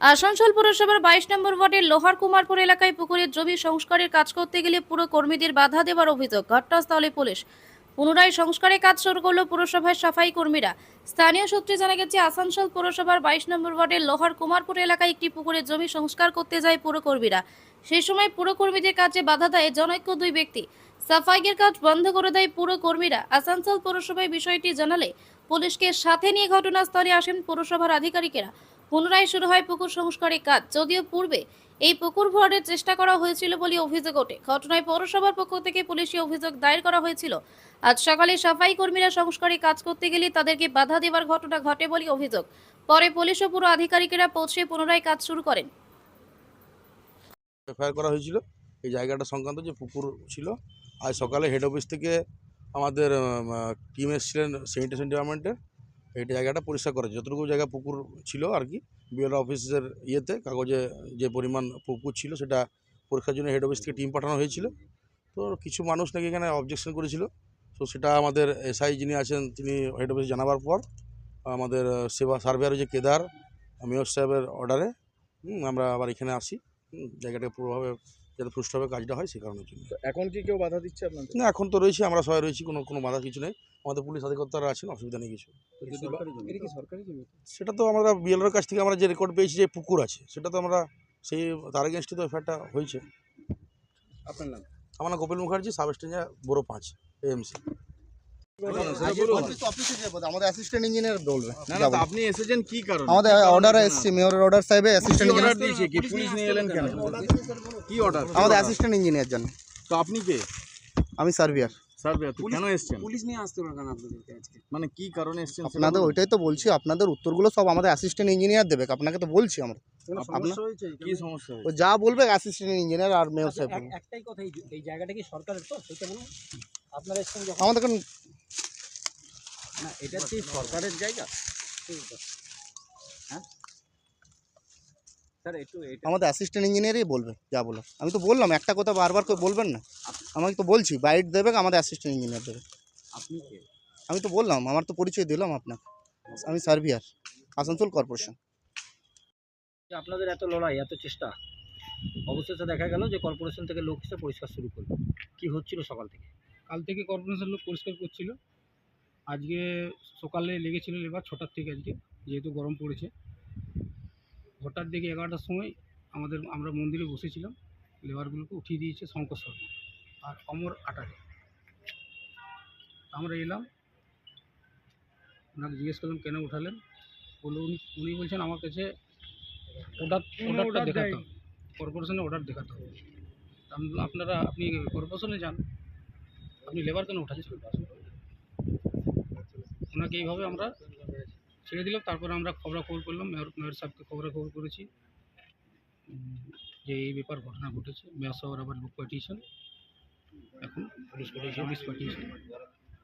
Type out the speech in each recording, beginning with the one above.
আসানসোল পুরসভার 22 নম্বর ওয়ার্ডের লোহার কুমারপুর এলাকায় পুকুরের জমি সংস্কারের কাজ করতে গেলে পুরো কর্মীদের বাধা দেওয়ার অভিযোগ। ঘটনাস্থলে পুলিশ। পুনরায় সংস্কারের কাজ শুরু করল পুরসভার সাফাই কর্মীরা। স্থানীয় সূত্রে জানা গেছে, আসানসোল পুরসভার 22 নম্বর ওয়ার্ডের লোহার কুমারপুর এলাকায় একটি পুকুরের জমি সংস্কার করতে যায় পুরকর্মীরা। সেই সময় পুরকর্মীদের কাজে বাধা দেয় জনৈক দুই ব্যক্তি। সাফাইয়ের কাজ বন্ধ করে দেয় পুরকর্মীরা। আসানসোল পুরসভায় বিষয়টি জানালে পুলিশকে সাথে নিয়ে ঘটনাস্থলে আসেন পুরসভার আধিকারিকেরা। পুনরায় শুরু হয় পুকুর সংস্কারের কাজ। যদিও পূর্বে এই পুকুর ভরাটের চেষ্টা করা হয়েছিল বলে অভিযোগ ওঠে। ঘটনায় পৌরসভার পক্ষ থেকে পুলিশি অভিযোগ দায়ের করা হয়েছিল। আজ সকালে সাফাই কর্মীরা সংস্কারের কাজ করতে গেলে তাদেরকে বাধা দেওয়ার ঘটনা ঘটে বলে অভিযোগ। পরে পুলিশ ও পুরো আধিকারিকেরা পৌঁছে পুনরায় কাজ শুরু করেন। এফআইআর করা হয়েছিল এই জায়গাটা সংক্রান্ত যে পুকুর ছিল। আজ সকালে হেড অফিস থেকে আমাদের টিম এসেছিলেন স্যানিটেশন ডিপার্টমেন্টের। এই জায়গাটা পরিষ্কার করা, যতটুকু জায়গা পুকুর ছিল আর কি, বিএলআর অফিসের ইয়েতে কাগজে যে পরিমাণ পুকুর ছিল সেটা পরীক্ষার জন্য হেড অফিস থেকে টিম পাঠানো হয়েছিল। তো কিছু মানুষ নাকি এখানে অবজেকশন করেছিল। তো সেটা আমাদের এসআই যিনি আছেন তিনি হেড অফিসে জানাবার পর আমাদের সেবা সার্ভেয়ার যে কেদার মেয়র সাহেবের অর্ডারে আমরা আবার এখানে আসি জায়গাটা পুরোভাবে যাতে সুষ্ঠুভাবে কাজটা হয় সে কারণের জন্য। এখন কি কেউ বাধা দিচ্ছে আপনাদের? না, এখন তো রয়েছি, আমরা সবাই রয়েছি, কোনো বাধা কিছু নেই। আমাদের পুলিশ আধিকারিকরা আছেন, অসুবিধা নেই কিছু। সেটা তো আমরা বিএলআর কাছ থেকে আমরা যে রেকর্ড পেয়েছি যে পুকুর আছে, সেটা তো আমরা সেই তার এগেনস্টে তো এফআইআরটা হয়েছে। আপনার নাম? আমার নাম কপিল মুখার্জি, সাব স্টেশন বড় 5 এএমসি। আমাদের অ্যাসিস্ট্যান্ট ইঞ্জিনিয়ার বলবে। না, আপনি এসেছেন কি কারণে? আমাদের অর্ডার এসেছে, মেয়রের অর্ডার সাহেবে অ্যাসিস্ট্যান্ট অর্ডার ইঞ্জিনিয়ার। দিয়েছে কি পুলিশ নিয়ে এলেন কেন? কি অর্ডার? আমাদের অ্যাসিস্ট্যান্ট ইঞ্জিনিয়ার জানেন। তো আপনি কে? আমি সার্ভিয়ার। সার্ভে কেন এসেছেন? পুলিশ নিয়ে আসতে পারে কেন আপনাদেরকে আজকে? মানে কি কারণে এসেছেন? আপনাদের ওইটাই তো বলছি, আপনাদের উত্তরগুলো সব আমাদের অ্যাসিস্ট্যান্ট ইঞ্জিনিয়ার দেবে। আপনাকে তো বলছি আমরা, কোনো আপনার সমস্যা হয়েছে? কি সমস্যা ও হয়েছে? যা বলবে অ্যাসিস্ট্যান্ট ইঞ্জিনিয়ার আর মেয়র সাহেব বলবে। একটাই কথা, এই জায়গাটা কি সরকারের? তো সেটা বলুন। আপনারা এসেছেন যখন, আমাদের এখন না এটা কি সরকারের জায়গা? হ্যাঁ স্যার, একটু এটা আমাদের অ্যাসিস্ট্যান্ট ইঞ্জিনিয়ারই বলবে যা বলো। আমি তো বললাম, একটা কথা বারবার করে বলবেন না। আমাকে তো বলছি বাইট দেবে, আমাদের অ্যাসিস্ট্যান্ট ইঞ্জিনিয়ার দেবে। আপনি কে? আমি তো বললাম, আমার তো পরিচয় দিলাম আপনাকে। আমি সার্ভিয়ার, আসানসোল কর্পোরেশন। যে আপনাদের এত লড়াই, এত চেষ্টা, অবশেষে দেখা গেল যে কর্পোরেশন থেকে লোক এসে পরিষ্কার শুরু করলো। কি হচ্ছিল সকাল থেকে? কাল থেকে কর্পোরেশন লোক পরিষ্কার করছিল। আজকে সকালে লেগেছিল লেবার 6টার থেকে, আজকে যেহেতু গরম পড়েছে। হঠাৎ দেখে 11টার সময় আমরা মন্দিরে বসেছিলাম, লেবারগুলোকে উঠিয়ে দিয়েছে শঙ্কর শর্মা আর অমর আটারে। আমরা এলাম, ওনাকে জিজ্ঞেস করলাম কেন উঠালেন। বললো উনি বলছেন আমার কাছে অর্ডারটা দেখাতে হবে, কর্পোরেশনের অর্ডার দেখাতে হবে। আপনি কর্পোরেশনে যান, আপনি লেবার কেন উঠাচ্ছেন? ওনাকে এইভাবে আমরা ছেড়ে দিলাম। তারপরে আমরা খবরাখবর করলাম, মেয়র সাহেবকে খবরাখবর করেছি যে এই ব্যাপার ঘটনা ঘটেছে। মেয়র সাহেবের আবার লোক পাঠিয়েছেন, এখন পুলিশ পাঠিয়েছেন।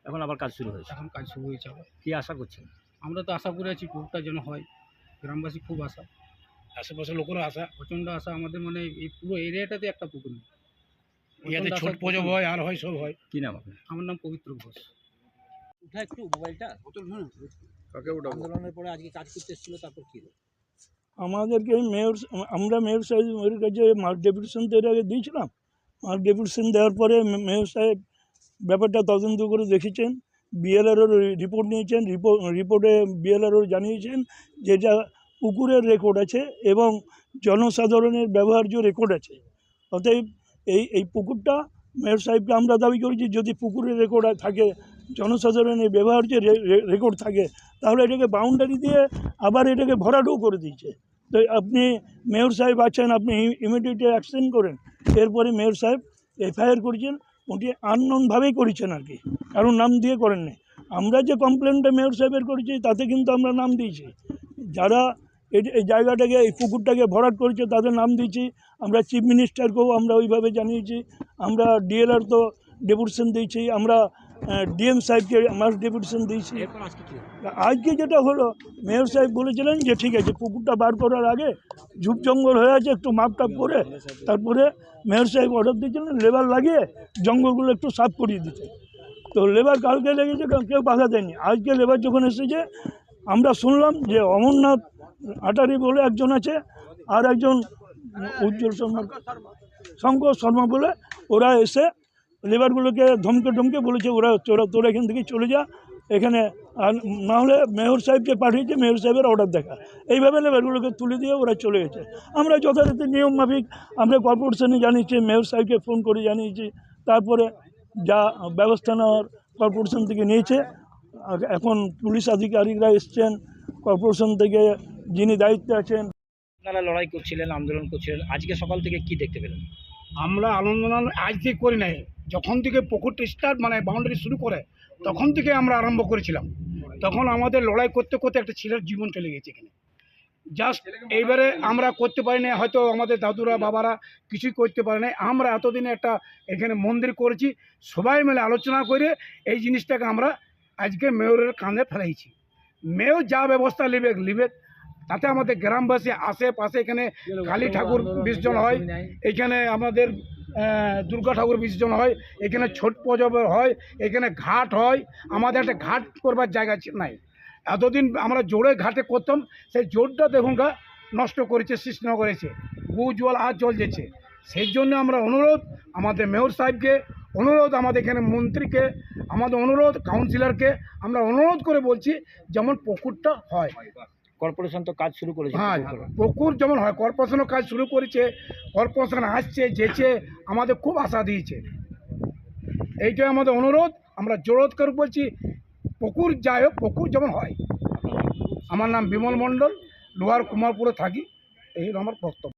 এখন আবার কাজ শুরু হয়েছে। এখন কাজ শুরু হয়েছে আবার। কি আশা করছেন? আমরা তো আশা করে আছি পুকুরটা যেন হয়। গ্রামবাসী খুব আশা, আশেপাশের লোকেরও আশা, প্রচণ্ড আশা। আমাদের মানে এই পুরো এরিয়াটাতে একটা পুকুর নেই। ইয়াতে ছোট পুজো হয় আর হয়, সব হয়। কি নাম আপনার? আমার নাম পবিত্র ঘোষ। উঠা একটু মোবাইলটা। কাকে ওঠাবো? আন্দোলনের পরে আজকে কাজ করতে এসেছিল, তারপর কি হলো? আমাদেরকে আমরা মেয়র সাহেবের কাছে মার্ক ডেপুটেশন তো এর আগে দিয়েছিলাম। মার্ক ডেপুটেশন দেওয়ার পরে মেয়র সাহেব ব্যাপারটা তদন্ত করে দেখেছেন, বিএলআরও রিপোর্ট নিয়েছেন। রিপোর্টে বিএলআরও জানিয়েছেন যেটা পুকুরের রেকর্ড আছে এবং জনসাধারণের ব্যবহার্য রেকর্ড আছে। অতএব এই পুকুরটা মেয়র সাহেবকে আমরা দাবি করেছি, যদি পুকুরের রেকর্ড থাকে, জনসাধারণের ব্যবহার্য রেকর্ড থাকে, তাহলে এটাকে বাউন্ডারি দিয়ে আবার এটাকে ভরাটও করে দিয়েছে। তো আপনি মেয়র সাহেব আছেন, আপনি ইমিডিয়েট অ্যাকশন করেন। এরপরে মেয়র সাহেব এফআইআর করেছেন, ওটি আননোনভাবেই করেছেন আর কি, কারণ নাম দিয়ে করেননি। আমরা যে কমপ্লেনটা মেয়র সাহেবের করেছি তাতে কিন্তু আমরা নাম দিয়েছি, যারা এই জায়গাটাকে, এই পুকুরটাকে ভরাট করেছে তাদের নাম দিয়েছি। আমরা চিফ মিনিস্টারকেও আমরা ওইভাবে জানিয়েছি। আমরা ডিএলআর তো ডেপুটেশন দিয়েছি, আমরা ডিএম সাহেবকে মাস ডেপুটেশন দিয়েছি। এরপর আজকে কি হলো? আজকে যেটা হলো, মেয়র সাহেব বলেছিলেন যে ঠিক আছে, পুকুরটা বার করার আগে ঝুপ জঙ্গল হয়ে আছে, একটু মাপটাপ করে তারপরে মেয়র সাহেব অর্ডার দিয়েছিলেন লেবার লাগিয়ে জঙ্গলগুলো একটু সাফ করিয়ে দিতে। তো লেবার কালকে লেগেছে, কেউ বাধা দেয়নি। আজকে লেবার যখন এসেছে, আমরা শুনলাম যে অমরনাথ আটারি বলে একজন আছে, আর একজন উজ্জ্বল শর্মা, শঙ্কর শর্মা বলে, ওরা এসে লেবারগুলোকে ধমকে বলেছে তোরা এখান থেকে চলে যা, এখানে আর না হলে মেয়র সাহেবকে পাঠিয়েছে, মেয়র সাহেবের অর্ডার দেখা। এইভাবে লেবারগুলোকে তুলে দিয়ে ওরা চলে গেছে। আমরা যথারীতি নিয়ম মাফিক আমরা কর্পোরেশনে জানিয়েছি, মেয়র সাহেবকে ফোন করে জানিয়েছি, তারপরে যা ব্যবস্থা নেওয়ার কর্পোরেশন থেকে নিয়েছে। আর এখন পুলিশ আধিকারিকরা এসছেন কর্পোরেশন থেকে, যিনি দায়িত্বে আছেন। আপনারা লড়াই করছিলেন, আন্দোলন করছিলেন, আজকে সকাল থেকে কি দেখতে পেলেন? আমরা আন্দোলন আজ থেকে করি নাই, যখন থেকে পুকুরটা স্টার্ট মানে বাউন্ডারি শুরু করে তখন থেকে আমরা আরম্ভ করেছিলাম। তখন আমাদের লড়াই করতে করতে একটা ছেলের জীবন চলে গেছে এখানে। জাস্ট এইবারে আমরা করতে পারি না, হয়তো আমাদের দাদুরা বাবারা কিছুই করতে পারে না। আমরা এতদিনে একটা এখানে মন্দির করেছি, সবাই মিলে আলোচনা করে এই জিনিসটাকে আমরা আজকে মেয়রের কাঁধে ফেলাইছি। মেয়র যা ব্যবস্থা নেবে তাতে আমাদের গ্রামবাসী আশেপাশে, এখানে কালী ঠাকুর বিসর্জন হয়, এখানে আমাদের দুর্গা ঠাকুর বিসর্জন হয়, এখানে ছট পুজো হয়, এখানে ঘাট হয়। আমাদের একটা ঘাট করবার জায়গা নাই। এতদিন আমরা জোরে ঘাটে করতাম, সেই জোরটা দেখুন নষ্ট করেছে, সৃষ্টি করেছে, জল আর জল যেছে। সেই জন্য আমরা অনুরোধ আমাদের মেয়র সাহেবকে, অনুরোধ আমাদের এখানে মন্ত্রীকে, আমাদের অনুরোধ কাউন্সিলরকে, আমরা অনুরোধ করে বলছি যেমন পুকুরটা হয়। কর্পোরেশন তো কাজ শুরু করেছে। হ্যাঁ, পুকুর যেমন হয়, কর্পোরেশনও কাজ শুরু করেছে, কর্পোরেশন আসছে যেছে, আমাদের খুব আশা দিয়েছে। এইটাই আমাদের অনুরোধ, আমরা জোরোধ করে বলছি পুকুর যাই হোক, পুকুর যেমন হয়। আমার নাম বিমল মণ্ডল, লোহার কুমারপুরে থাকি, এই আমার বক্তব্য।